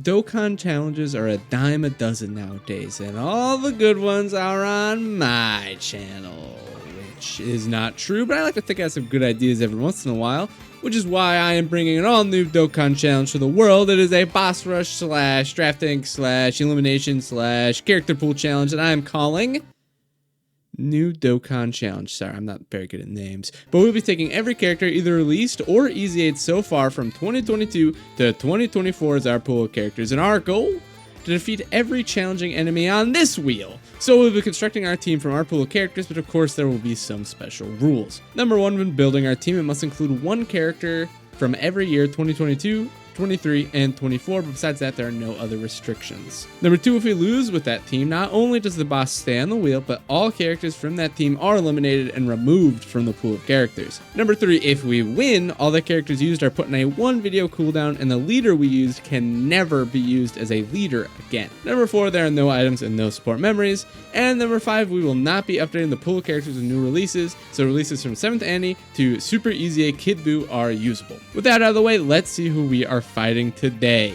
Dokkan challenges are a dime a dozen nowadays, and all the good ones are on my channel, which is not true, but I like to think I have some good ideas every once in a while, which is why I am bringing an all-new Dokkan challenge to the world. It is a boss rush slash drafting slash elimination slash character pool challenge that I am calling New Dokkan Challenge. Sorry, I'm not very good at names. But we'll be taking every character either released or easy-ate so far from 2022 to 2024 as our pool of characters. And our goal? To defeat every challenging enemy on this wheel. So we'll be constructing our team from our pool of characters, but of course there will be some special rules. Number one, when building our team, it must include one character from every year 2022, 23, and 24, but besides that, there are no other restrictions. Number two, if we lose with that team, not only does the boss stay on the wheel, but all characters from that team are eliminated and removed from the pool of characters. Number three, if we win, all the characters used are put in a 1 video cooldown, and the leader we used can never be used as a leader again. Number four, there are no items and no support memories. And number five, we will not be updating the pool of characters with new releases, so releases from 7th Annie to Super Easy Kid Buu are usable. With that out of the way, let's see who we are fighting today.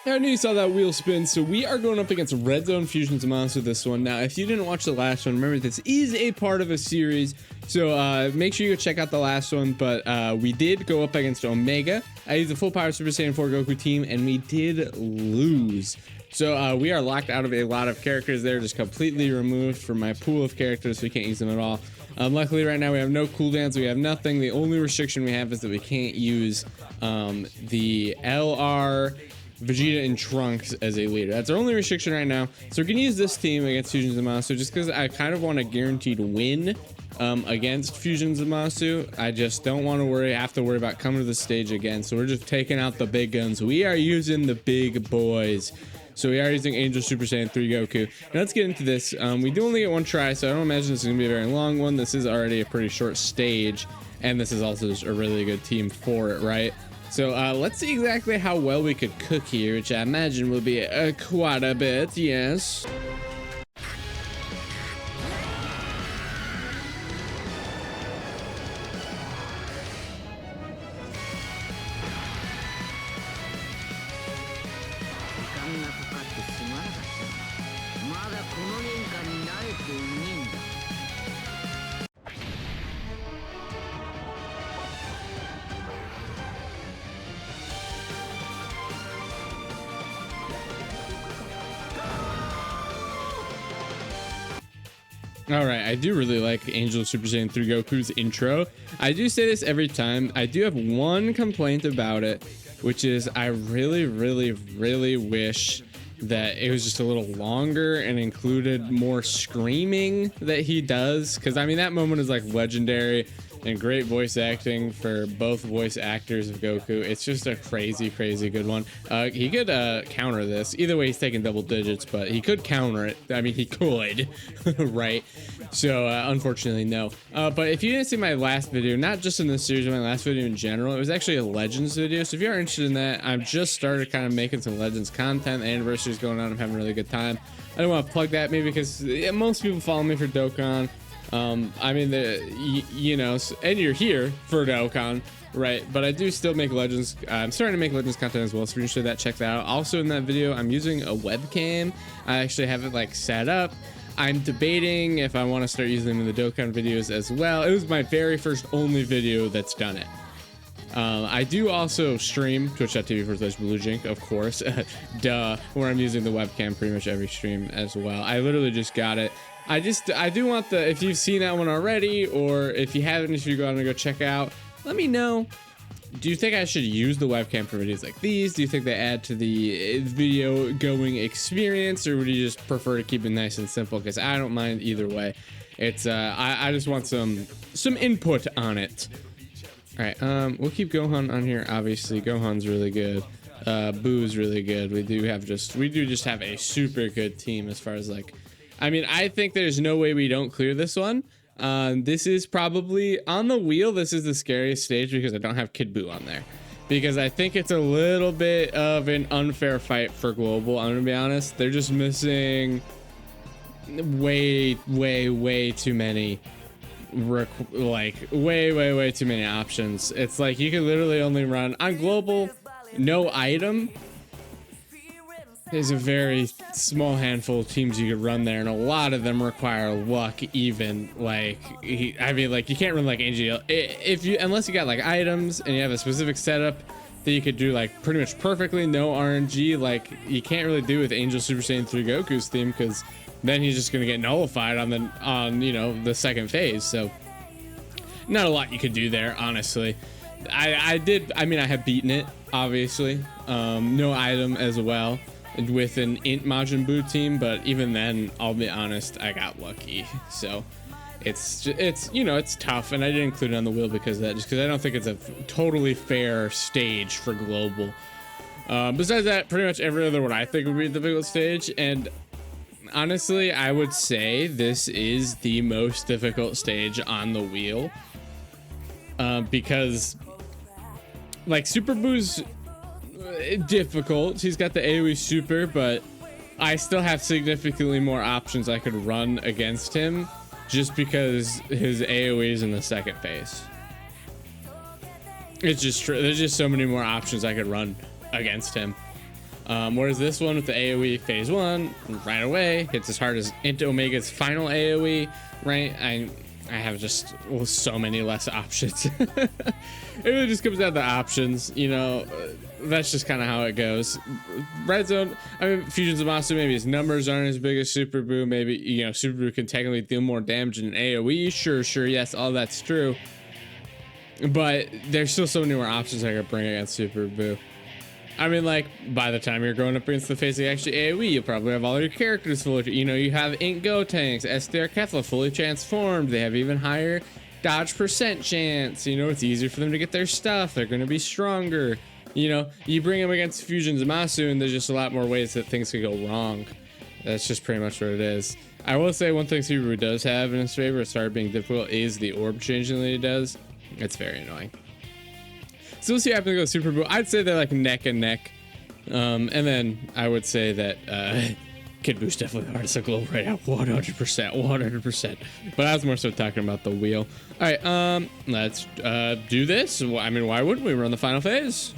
I knew you saw that wheel spin, so we are going up against Red Zone Fusion Zamasu this one. Now, if you didn't watch the last one, remember this is a part of a series, so make sure you go check out the last one, but we did go up against Omega. I used the full power Super Saiyan 4 Goku team, and we did lose. So we are locked out of a lot of characters there, just completely removed from my pool of characters, so we can't use them at all. Luckily, right now we have no cooldowns, we have nothing. The only restriction we have is that we can't use the LR Vegeta and Trunks as a leader. That's our only restriction right now. So we're gonna use this team against Fusion Zamasu just because I kind of want a guaranteed win against Fusion Zamasu. I just don't want to have to worry about coming to the stage again. So we're just taking out the big guns. We are using the big boys. So we are using Angel Super Saiyan 3 Goku. Now let's get into this. We do only get one try, so I don't imagine this is gonna be a very long one. This is already a pretty short stage, and this is also just a really good team for it, right? So let's see exactly how well we could cook here, which I imagine will be quite a bit, yes. Alright, I do really like Angel Super Saiyan 3 Goku's intro. I do say this every time. I do have one complaint about it, which is I really wish that it was just a little longer and included more screaming that he does. Because, I mean, that moment is like legendary and great voice acting for both voice actors of Goku. It's just a crazy good one. He could counter this. Either way, he's taking double digits, but he could counter it. I mean, he could, right? So, unfortunately, no. But if you didn't see my last video, not just in this series, but my last video in general, it was actually a Legends video. So if you are interested in that, I've just started kind of making some Legends content. The anniversary is going on. I'm having a really good time. I don't want to plug that maybe because most people follow me for Dokkan. I mean, you know, and you're here for Dokkan, right? But I do still make Legends. I'm starting to make Legends content as well, so if you're interested in that, check that out. Also in that video, I'm using a webcam. I actually have it like set up. I'm debating if I want to start using them in the Dokkan videos as well. It was my very first only video that's done it. I do also stream twitch.tv/BlueJink, of course, duh, where I'm using the webcam pretty much every stream as well. I literally just got it. I do want if you've seen that one already, or if you haven't, if you go out and go check out, let me know. Do you think I should use the webcam for videos like these? Do you think they add to the video going experience, or would you just prefer to keep it nice and simple? Because I don't mind either way. It's I just want some input on it. All right, we'll keep Gohan on here. Obviously, Gohan's really good. Buu's really good. We do just have a super good team as far as like. I mean, I think there's no way we don't clear this one. This is probably on the wheel. This is the scariest stage because I don't have Kid Buu on there, because I think it's a little bit of an unfair fight for global. I'm gonna be honest. They're just missing way too many like way too many options. It's like you could literally only run on global, no item. There's a very small handful of teams you could run there, and a lot of them require luck. Even like, I mean, like you can't run like Angel if you, unless you got like items and you have a specific setup that you could do like pretty much perfectly, no RNG. Like you can't really do with Angel Super Saiyan 3 Goku's theme, because then he's just gonna get nullified on you know, the second phase. So not a lot you could do there, honestly. I mean, I have beaten it, obviously. No item as well, with an int Majin Buu team, but even then, I'll be honest, I got lucky. So it's you know, it's tough, and I didn't include it on the wheel because of that, just because I don't think it's a totally fair stage for global. Besides that, pretty much every other one I think would be a difficult stage, and honestly, I would say this is the most difficult stage on the wheel, because like Super Buu's difficult. He's got the AoE super, but I still have significantly more options I could run against him, just because his AoE is in the second phase. It's just true. There's just so many more options I could run against him. Whereas this one with the AoE phase 1, right away hits as hard as into Omega's final AoE, right? I have just so many less options. It really just comes down to options, you know. That's just kind of how it goes. Red Zone, I mean, Fusion Zamasu, maybe his numbers aren't as big as Super Buu. Maybe, you know, Super Buu can technically deal more damage than AoE. Sure, yes, all that's true. But there's still so many more options I could bring against Super Buu. I mean, like, by the time you're going up against the face of actually AoE, you'll probably have all your characters fully, you know, you have Ink Go tanks, SDR Kefla fully transformed. They have even higher dodge percent chance. You know, it's easier for them to get their stuff. They're going to be stronger. You know, you bring them against Fusion Zamasu, and there's just a lot more ways that things could go wrong. That's just pretty much what it is. I will say one thing Super Buu does have in his favor, it started being difficult, is the orb changing that he does. It's very annoying. So we'll see what happens to go Super Buu. I'd say they're like neck and neck. And then I would say that Kid Buu's definitely the hardest of global right now. 100%. But I was more so talking about the wheel. All right, let's do this. I mean, why wouldn't we run the final phase?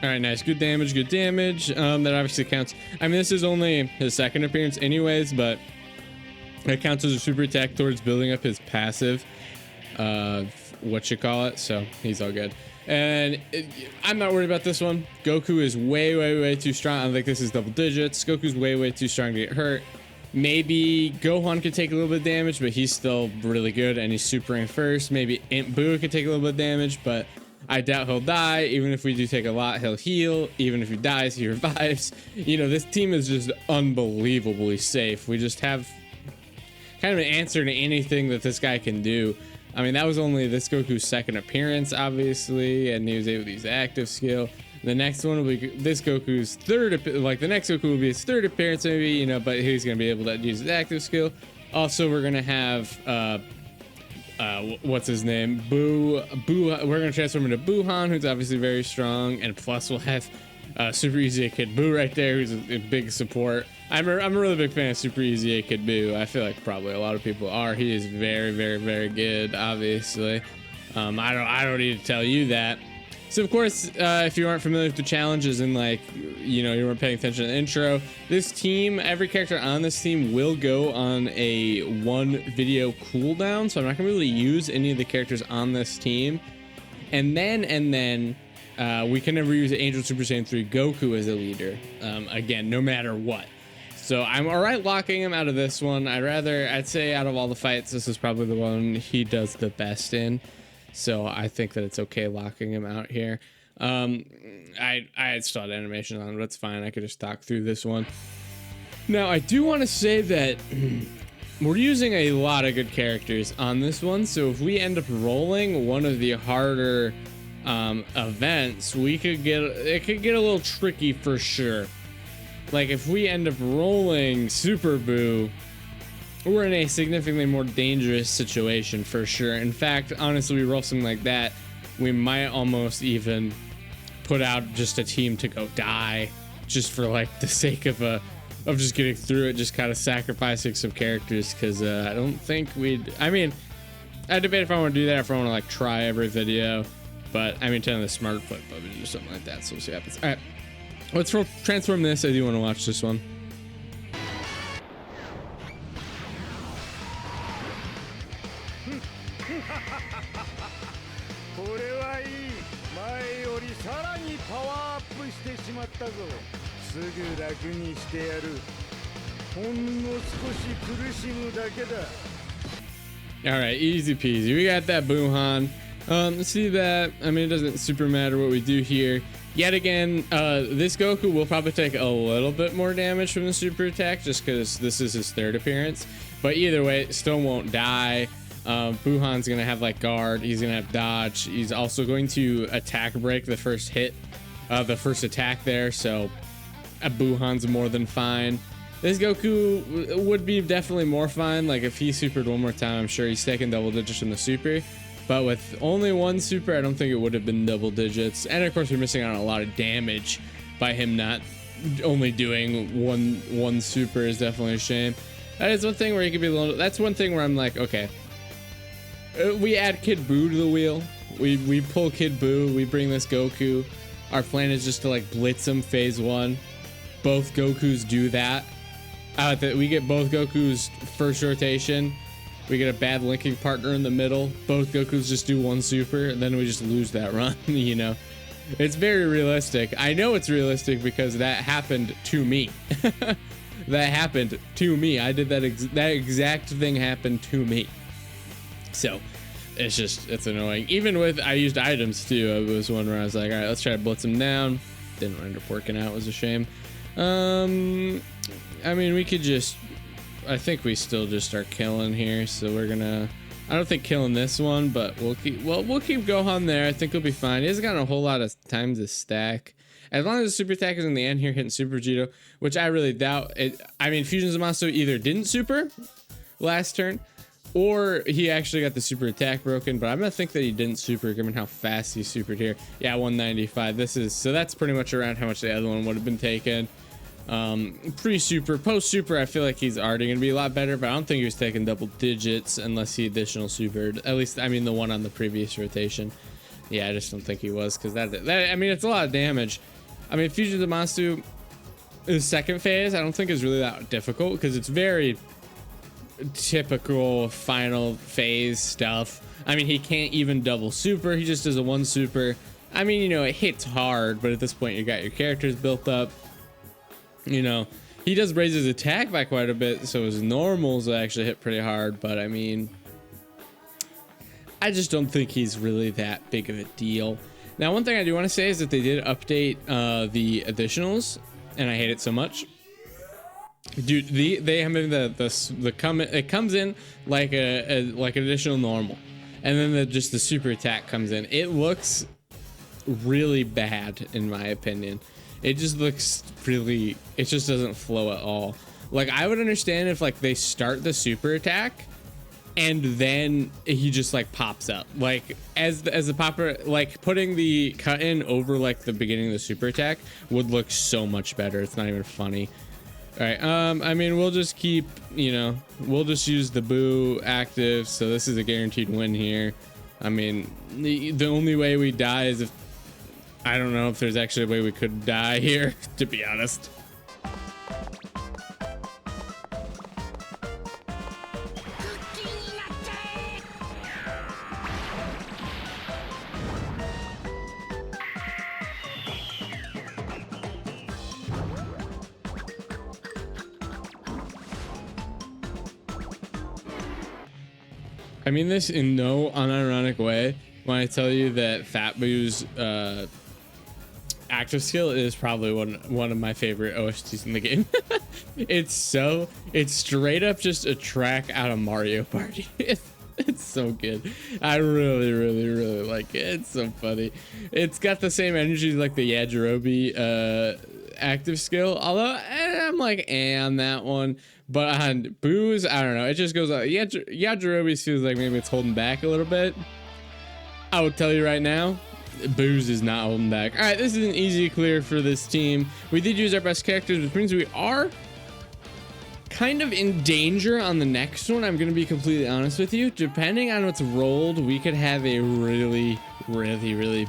All right, nice. Good damage. That obviously counts. I mean, this is only his second appearance anyways, but it counts as a super attack towards building up his passive, so he's all good. And I'm not worried about this one. Goku is way too strong. I don't think this is double digits. Goku's way too strong to get hurt. Maybe Gohan could take a little bit of damage, but he's still really good, and he's supering first. Maybe Imp Buu could take a little bit of damage, but I doubt he'll die. Even if we do take a lot, he'll heal. Even if he dies, he revives. You know, this team is just unbelievably safe. We just have kind of an answer to anything that this guy can do. I mean, that was only this Goku's second appearance, obviously, and he was able to use the active skill. The next one will be this Goku's the next Goku will be his third appearance, maybe, you know, but he's going to be able to use his active skill. Also, we're going to have, what's his name? Buu. We're going to transform into Buuhan, who's obviously very strong, and plus we'll have Super Easy Kid Buu right there, who's a big support. I'm a really big fan of Super Easy Kid Buu. I feel like probably a lot of people are. He is very good, obviously. I don't need to tell you that. So of course, if you aren't familiar with the challenges and like, you know, you weren't paying attention to the intro, this team, every character on this team will go on a 1 video cooldown. So I'm not gonna really use any of the characters on this team. And then we can never use Angel Super Saiyan 3 Goku as a leader, again, no matter what. So I'm all right locking him out of this one. I'd say out of all the fights, this is probably the one he does the best in. So I think that it's okay locking him out here. I had still had animation on, but it's fine. I could just talk through this one. Now, I do want to say that we're using a lot of good characters on this one. So if we end up rolling one of the harder events, it could get a little tricky for sure. like if we end up rolling Super Boo, we're in a significantly more dangerous situation for sure. In fact, honestly, we roll something like that, we might almost even put out just a team to go die, just for like the sake of just getting through it, just kind of sacrificing some characters, because I don't think we'd, I mean, I debate if I want to do that, if I want to like try every video, but I mean, telling the smart flip of it or something like that, so we'll see what happens. All right, let's transform this. I do want to watch this one. All right, easy peasy. We got that Buhan. See that? I mean, it doesn't super matter what we do here. Yet again, this Goku will probably take a little bit more damage from the super attack, just because this is his third appearance. But either way, it still won't die. Buhan's gonna have like guard. He's gonna have dodge. He's also going to attack break the first hit, the first attack there. So Buhan's more than fine. This Goku would be definitely more fine. Like if he supered one more time, I'm sure he's taking double digits from the super. But with only one super, I don't think it would have been double digits. And of course, we're missing out on a lot of damage by him not only doing one super is definitely a shame. That is one thing where he could be a little. That's one thing where I'm like, okay, we add Kid Buu to the wheel. We pull Kid Buu. We bring this Goku. Our plan is just to like blitz him phase 1. Both Gokus do that. We get both Gokus first rotation. We get a bad linking partner in the middle. Both Gokus just do one super, and then we just lose that run. You know, it's very realistic. I know it's realistic because that happened to me. That happened to me. I did that exact thing happened to me. So it's annoying. Even with, I used items too. It was one where I was like, all right, let's try to blitz him down. Didn't end up working out. It was a shame. I mean, we could just, I think we still just start killing here. So we're gonna, I don't think killing this one, but we'll keep Gohan there. I think he'll be fine. He hasn't got a whole lot of time to stack. As long as the super attack is in the end here hitting Super Vegito, which I really doubt it. I mean, Fusion Zamasu either didn't super last turn, or he actually got the super attack broken, but I'm gonna think that he didn't super given how fast he supered here. Yeah, 195. This is, so that's pretty much around how much the other one would have been taken. Pre-super, post-super, I feel like he's already gonna be a lot better, but I don't think he was taking double digits unless he additional supered. At least, I mean, the one on the previous rotation. Yeah, I just don't think he was, because that I mean, it's a lot of damage. I mean, Fusion Zamasu, the second phase, I don't think is really that difficult, because it's very typical final phase stuff. I mean, he can't even double super. He just does a one super. I mean, you know, it hits hard, but at this point, you got your characters built up. You know, he does raise his attack by quite a bit, so his normals actually hit pretty hard, but I mean, I just don't think he's really that big of a deal. Now, one thing I do want to say is that they did update the additionals, and I hate it so much. Dude, they have it comes in like like an additional normal, and then just the super attack comes in. It looks really bad in my opinion. It just looks really, it just doesn't flow at all. Like, I would understand if like they start the super attack and then he just like pops up, like as the popper, like putting the cut in over like the beginning of the super attack would look so much better. It's not even funny. All right, I mean, we'll just keep, you know, we'll just use the Buu active, so this is a guaranteed win here. I mean, the only way we die is if, I don't know if there's actually a way we could die here, to be honest. I mean this in no unironic way when I tell you that Fat Boo's active skill is probably one of my favorite OSTs in the game. It's straight up just a track out of Mario Party. It's so good. I really like it. It's so funny. It's got the same energy like the Yajirobe active skill, although I'm like on that one. But on Boo's, I don't know, it just goes out. Yeah, Yajirobe feels like maybe it's holding back a little bit. I will tell you right now, Boo's is not holding back. All right, this is an easy clear for this team. We did use our best characters, which means we are kind of in danger on the next one. I'm going to be completely honest with you. Depending on what's rolled, we could have a really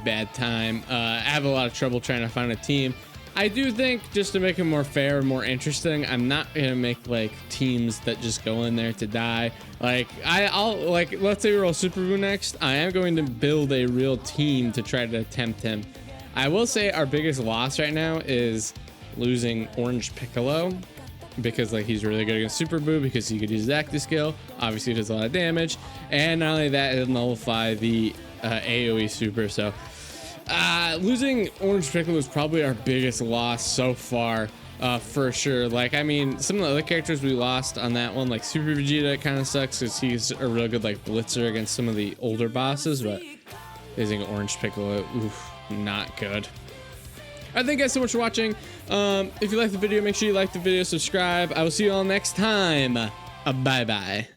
bad time. I have a lot of trouble trying to find a team. I do think, just to make it more fair and more interesting, I'm not gonna make like teams that just go in there to die. Like I'll like, let's say we roll Super Boo next. I am going to build a real team to try to attempt him. I will say our biggest loss right now is losing Orange Piccolo, because like he's really good against Super Boo because he could use his active skill. Obviously, it does a lot of damage, and not only that, it'll nullify the AoE super. So losing Orange Piccolo is probably our biggest loss so far, for sure. Like, I mean, some of the other characters we lost on that one, like Super Vegeta, kind of sucks because he's a real good like blitzer against some of the older bosses, but losing Orange Piccolo, oof, not good. All right, thank you guys so much for watching. If you liked the video, make sure you like the video, subscribe. I will see you all next time. Bye bye.